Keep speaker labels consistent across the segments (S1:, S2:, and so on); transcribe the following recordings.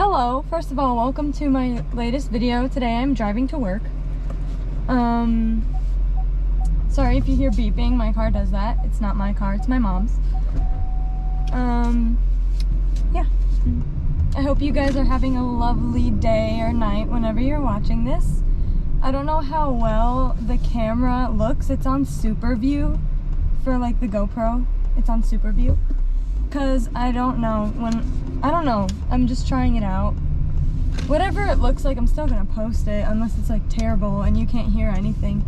S1: Hello, first of all, welcome to my latest video. Today I'm driving to work. Sorry if you hear beeping, my car does that. It's not my car, it's my mom's. Yeah. I hope you guys are having a lovely day or night whenever you're watching this. I don't know how well the camera looks. It's on super view for like the GoPro. It's on super view. Cause I don't know, I'm just trying it out. Whatever it looks like, I'm still gonna post it unless it's like terrible and you can't hear anything.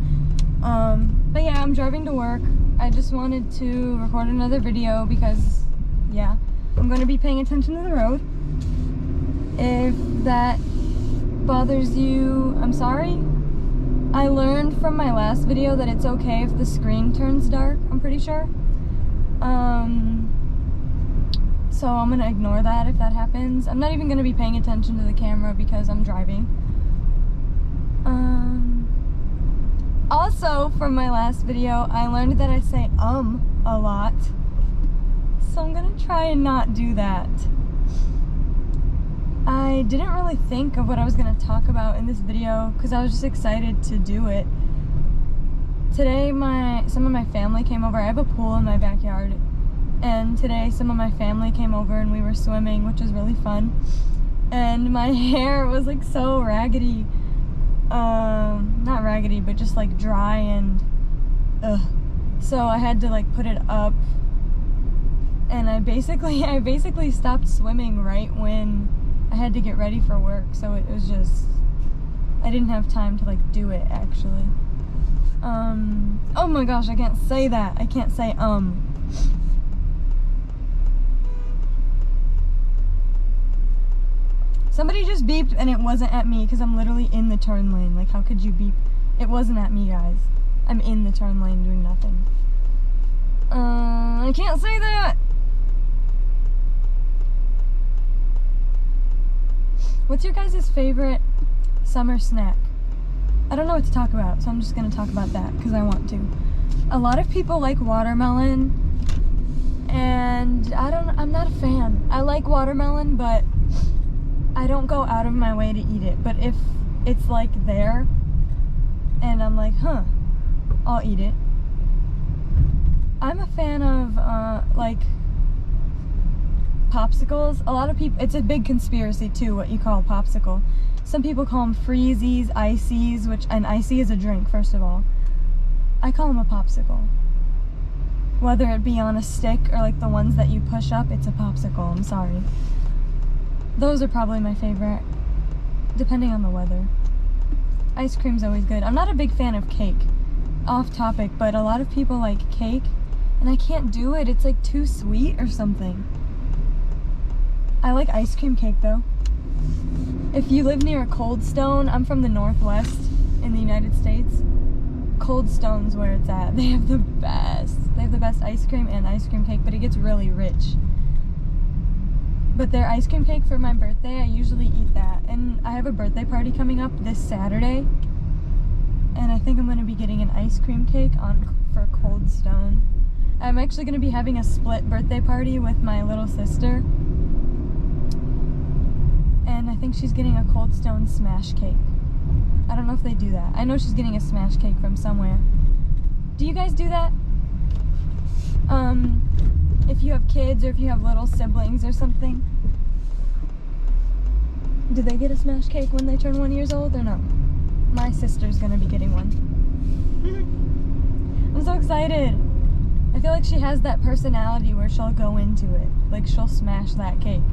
S1: But yeah, I'm driving to work. I just wanted to record another video because, yeah, I'm gonna be paying attention to the road. If that bothers you, I'm sorry. I learned from my last video that it's okay if the screen turns dark, I'm pretty sure. So I'm gonna ignore that if that happens. I'm not even gonna be paying attention to the camera because I'm driving. Also, from my last video, I learned that I say a lot. So I'm gonna try and not do that. I didn't really think of what I was gonna talk about in this video because I was just excited to do it. Today, some of my family came over. I have a pool in my backyard. And today some of my family came over and we were swimming, which was really fun. And my hair was like so raggedy. Not raggedy, but just like dry and ugh. So I had to like put it up. And I basically stopped swimming right when I had to get ready for work. So it was just, I didn't have time to like do it actually. Oh my gosh, I can't say that. I can't say Somebody just beeped and it wasn't at me because I'm literally in the turn lane. Like, how could you beep? It wasn't at me, guys. I'm in the turn lane doing nothing. I can't say that! What's your guys' favorite summer snack? I don't know what to talk about, so I'm just gonna talk about that because I want to. A lot of people like watermelon, and I'm not a fan. I like watermelon, but I don't go out of my way to eat it. But if it's like there and I'm like, I'll eat it. I'm a fan of like popsicles. A lot of people, it's a big conspiracy too, what you call a popsicle. Some people call them freezies, ices, and icy is a drink, first of all. I call them a popsicle. Whether it be on a stick or like the ones that you push up, it's a popsicle, I'm sorry. Those are probably my favorite, depending on the weather. Ice cream's always good. I'm not a big fan of cake. Off topic, but a lot of people like cake, and I can't do it. It's like too sweet or something. I like ice cream cake though. If you live near a Cold Stone, I'm from the Northwest in the United States. Cold Stone's where it's at. They have the best ice cream and ice cream cake, but it gets really rich. But their ice cream cake for my birthday, I usually eat that. And I have a birthday party coming up this Saturday. And I think I'm going to be getting an ice cream cake for Cold Stone. I'm actually going to be having a split birthday party with my little sister. And I think she's getting a Cold Stone smash cake. I don't know if they do that. I know she's getting a smash cake from somewhere. Do you guys do that? If you have kids or if you have little siblings or something, do they get a smash cake when they turn 1 year old or no? My sister's gonna be getting one. I'm so excited. I feel like she has that personality where she'll go into it. Like she'll smash that cake.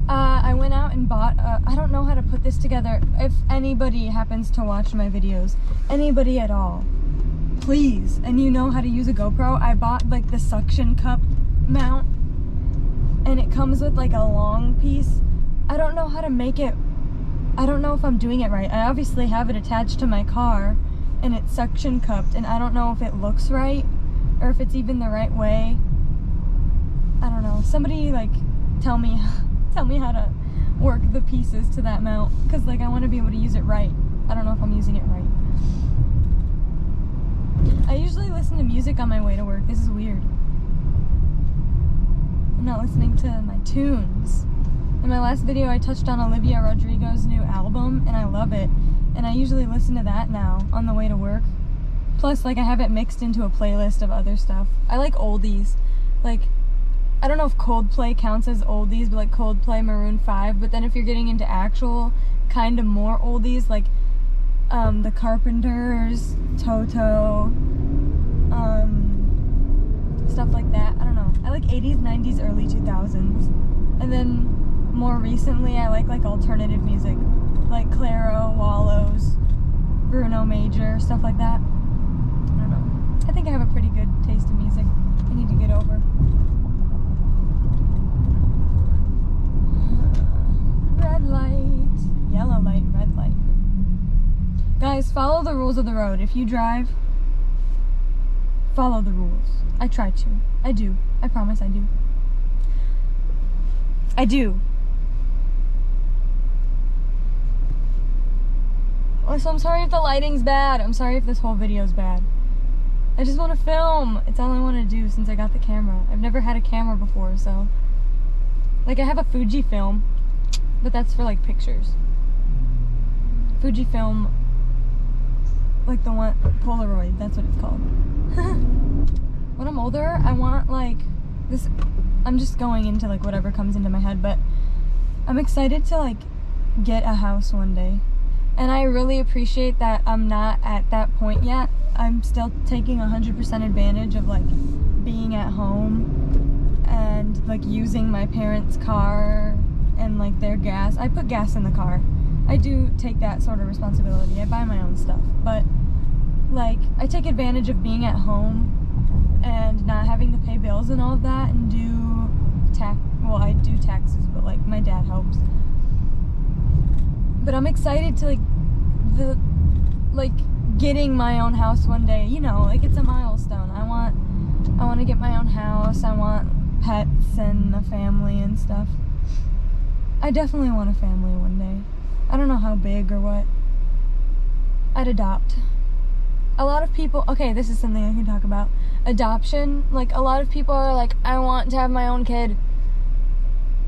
S1: I went out and bought, I don't know how to put this together. If anybody happens to watch my videos, anybody at all, please, and you know how to use a GoPro, I bought like the suction cup mount, and it comes with like a long piece. I don't know how to make it, I don't know if I'm doing it right. I obviously have it attached to my car, and it's suction cupped, and I don't know if it looks right, or if it's even the right way. I don't know. Somebody like tell me how to work the pieces to that mount, because like I want to be able to use it right. I don't know if I'm using it right. I usually listen to music on my way to work. This is weird. I'm not listening to my tunes. In my last video, I touched on Olivia Rodrigo's new album, and I love it. And I usually listen to that now on the way to work. Plus, like, I have it mixed into a playlist of other stuff. I like oldies. Like, I don't know if Coldplay counts as oldies, but like Coldplay, Maroon 5. But then if you're getting into actual kind of more oldies, like The Carpenters, Toto, stuff like that. I don't know. I like 80s, 90s, early 2000s. And then more recently, I like alternative music, like Clairo, Wallows, Bruno Major, stuff like that. I don't know. I think I have a pretty good taste in music. I need to get over. Red light, yellow light, red light. Guys, follow the rules of the road. If you drive, follow the rules. I try to. I do. I promise I do. I do. So I'm sorry if the lighting's bad. I'm sorry if this whole video's bad. I just want to film. It's all I want to do since I got the camera. I've never had a camera before, so... Like, I have a Fujifilm, but that's for, like, pictures. Fujifilm, like the one, Polaroid, that's what it's called. When I'm older, I want, like, this... I'm just going into, like, whatever comes into my head, but I'm excited to, like, get a house one day. And I really appreciate that I'm not at that point yet. I'm still taking 100% advantage of, like, being at home and, like, using my parents' car and, like, their gas. I put gas in the car. I do take that sort of responsibility. I buy my own stuff. But, like, I take advantage of being at home and not having to pay bills and all of that and well, I do taxes, but, like, my dad helps. But I'm excited to, like, getting my own house one day. You know, like, it's a milestone. I want to get my own house. I want pets and a family and stuff. I definitely want a family one day. I don't know how big or what. I'd adopt. A lot of people, okay, this is something I can talk about. Adoption, like, a lot of people are like, I want to have my own kid.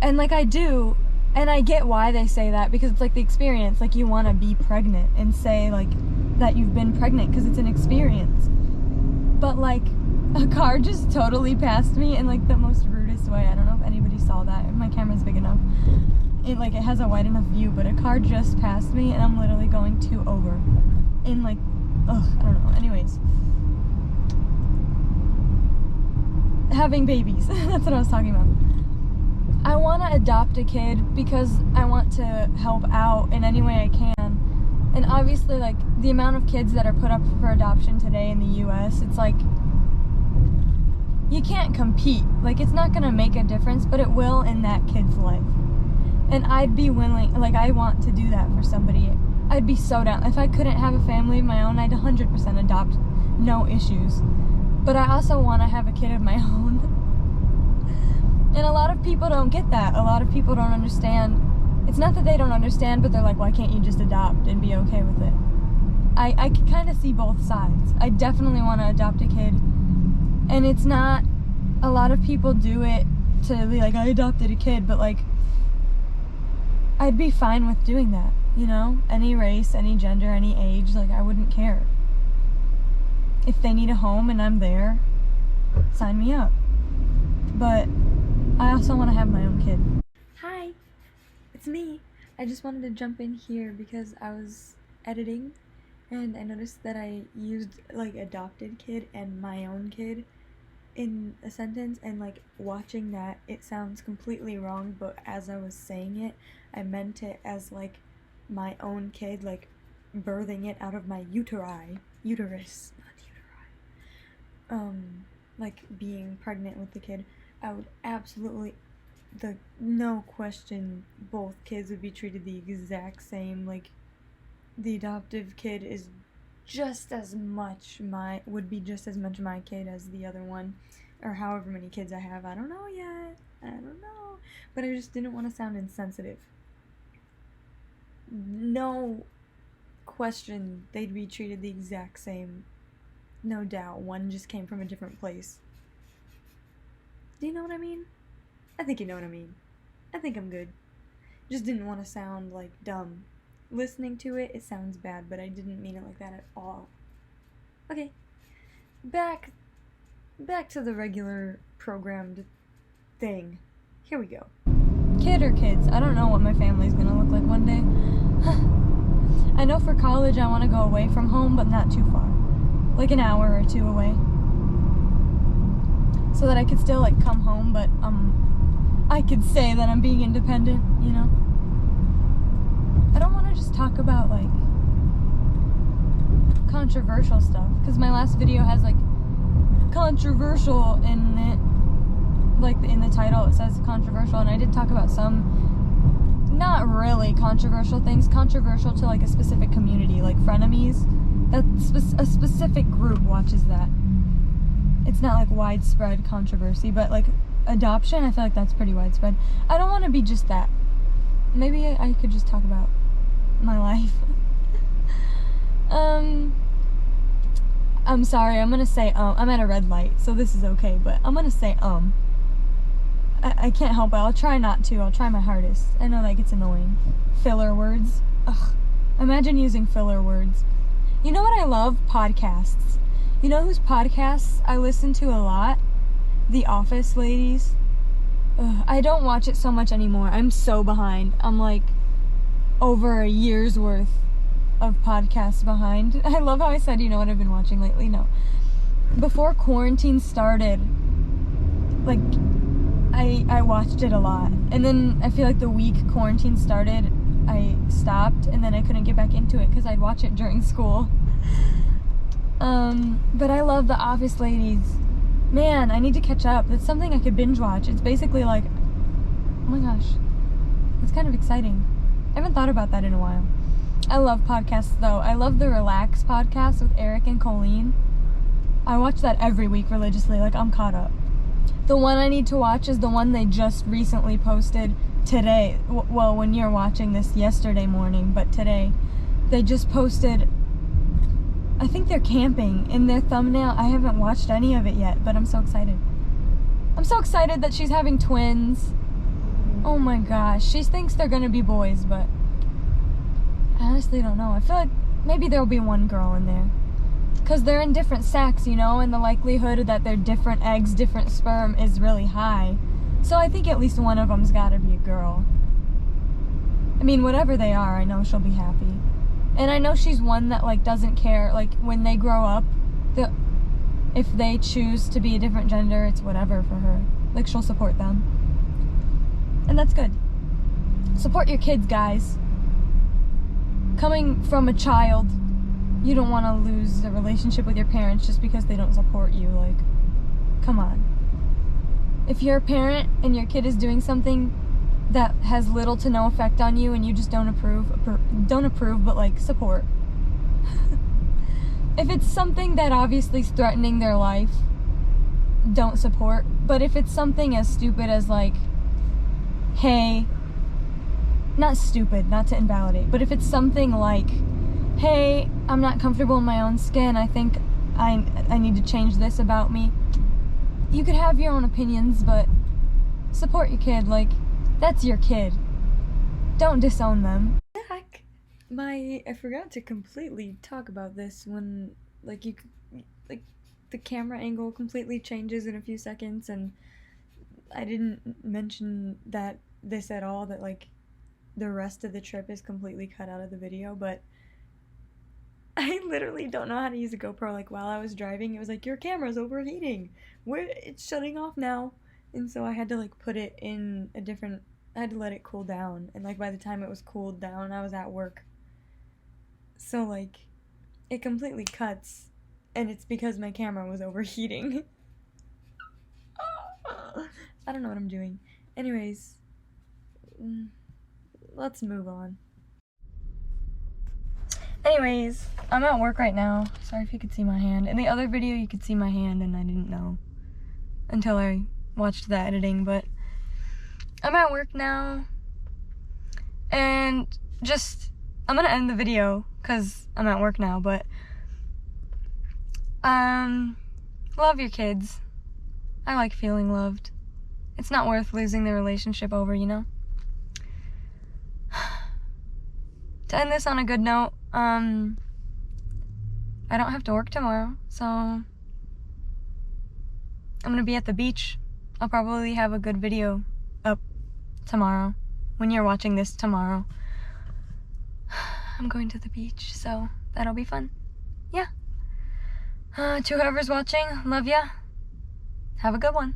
S1: And, like, I do. And I get why they say that, because it's like the experience. Like, you want to be pregnant and say, like, that you've been pregnant because it's an experience. But, like, a car just totally passed me in, like, the most rudest way. I don't know if anybody saw that. If my camera's big enough. It has a wide enough view, but a car just passed me and I'm literally going 2 over. In, like, ugh, I don't know. Anyways. Having babies. That's what I was talking about. I want to adopt a kid because I want to help out in any way I can. And obviously, like, the amount of kids that are put up for adoption today in the US, it's like, you can't compete. Like, it's not going to make a difference, but it will in that kid's life. And I'd be willing, like, I want to do that for somebody. I'd be so down. If I couldn't have a family of my own, I'd 100% adopt. No issues. But I also want to have a kid of my own. And a lot of people don't get that. A lot of people don't understand. It's not that they don't understand, but they're like, why can't you just adopt and be okay with it? I can kind of see both sides. I definitely want to adopt a kid. And it's not, a lot of people do it to be like, I adopted a kid, but, like, I'd be fine with doing that, you know? Any race, any gender, any age, like, I wouldn't care. If they need a home and I'm there, sign me up. But I also want to have my own kid. Hi, it's me. I just wanted to jump in here because I was editing and I noticed that I used, like, adopted kid and my own kid in a sentence, and, like, watching that, it sounds completely wrong, but as I was saying it, I meant it as, like, my own kid, like, birthing it out of my uterus, not uteri, like, being pregnant with the kid. I would absolutely, no question, both kids would be treated the exact same. Like, the adoptive kid is just as much would be just as much my kid as the other one, or however many kids I have. I don't know yet. I don't know. But I just didn't want to sound insensitive. No question, they'd be treated the exact same. No doubt. One just came from a different place. Do you know what I mean? I think you know what I mean. I think I'm good. Just didn't want to sound, like, dumb. Listening to it, it sounds bad, but I didn't mean it like that at all. Okay. Back to the regular programmed thing. Here we go. Kid or kids, I don't know what my family's gonna look like one day. I know for college I want to go away from home, but not too far. Like an hour or two away. So that I could still, like, come home, but, I could say that I'm being independent, you know? I don't want to just talk about, like, controversial stuff, because my last video has, like, controversial in it. Like, in the title it says controversial, and I did talk about some not really controversial things, controversial to, like, a specific community, like frenemies. A specific group watches that. It's not, like, widespread controversy, but, like, adoption, I feel like that's pretty widespread. I don't want to be just that. Maybe I could just talk about my life. I'm sorry, I'm gonna say, I'm at a red light, so this is okay, but I'm gonna say, I can't help it. I'll try not to. I'll try my hardest. I know that gets annoying. Filler words. Ugh. Imagine using filler words. You know what I love? Podcasts. You know whose podcasts I listen to a lot? The Office ladies. Ugh, I don't watch it so much anymore. I'm so behind. I'm like over a year's worth of podcasts behind. I love how I said, you know what I've been watching lately? No. Before quarantine started, like, I watched it a lot. And then I feel like the week quarantine started, I stopped, and then I couldn't get back into it because I'd watch it during school. But I love The Office ladies. Man, I need to catch up. That's something I could binge watch. It's basically like, oh my gosh, it's kind of exciting. I haven't thought about that in a while. I love podcasts though. I love the Relax podcast with Eric and Colleen. I watch that every week religiously, like I'm caught up. The one I need to watch is the one they just recently posted today. Well, when you're watching this, yesterday morning, but today. They just posted, I think they're camping in their thumbnail. I haven't watched any of it yet, but I'm so excited. I'm so excited that she's having twins. Oh my gosh. She thinks they're gonna be boys, but I honestly don't know. I feel like maybe there'll be one girl in there. Because they're in different sacs, you know, and the likelihood that they're different eggs, different sperm is really high. So I think at least one of them's gotta be a girl. I mean, whatever they are, I know she'll be happy. And I know she's one that, like, doesn't care, like, when they grow up, if they choose to be a different gender, it's whatever for her. Like, she'll support them. And that's good. Support your kids, guys. Coming from a child, you don't want to lose the relationship with your parents just because they don't support you. Like, come on. If you're a parent and your kid is doing something that has little to no effect on you and you just don't approve, but, like, support. If it's something that obviously is threatening their life, don't support. But if it's something as stupid as, like, hey, not stupid, not to invalidate, but if it's something like, hey, I'm not comfortable in my own skin, I think I need to change this about me, you could have your own opinions, but support your kid. Like, that's your kid. Don't disown them. Heck, I forgot to completely talk about this when, like, the camera angle completely changes in a few seconds, and I didn't mention this at all, that, like, the rest of the trip is completely cut out of the video, but I literally don't know how to use a GoPro. Like, while I was driving, it was like, your camera's overheating. It's shutting off now. And so I had to, like, put it in a different, I had to let it cool down. And, like, by the time it was cooled down, I was at work. So, like, it completely cuts. And it's because my camera was overheating. I don't know what I'm doing. Anyways, let's move on. Anyways, I'm at work right now. Sorry if you could see my hand. In the other video, you could see my hand, and I didn't know until I watched the editing, but I'm at work now. And I'm gonna end the video because I'm at work now, but love your kids. I like feeling loved. It's not worth losing the relationship over, you know? to end this on a good note, I don't have to work tomorrow, so I'm gonna be at the beach. I'll probably have a good video up tomorrow, when you're watching this tomorrow. I'm going to the beach, so that'll be fun. Yeah. To whoever's watching, love ya. Have a good one.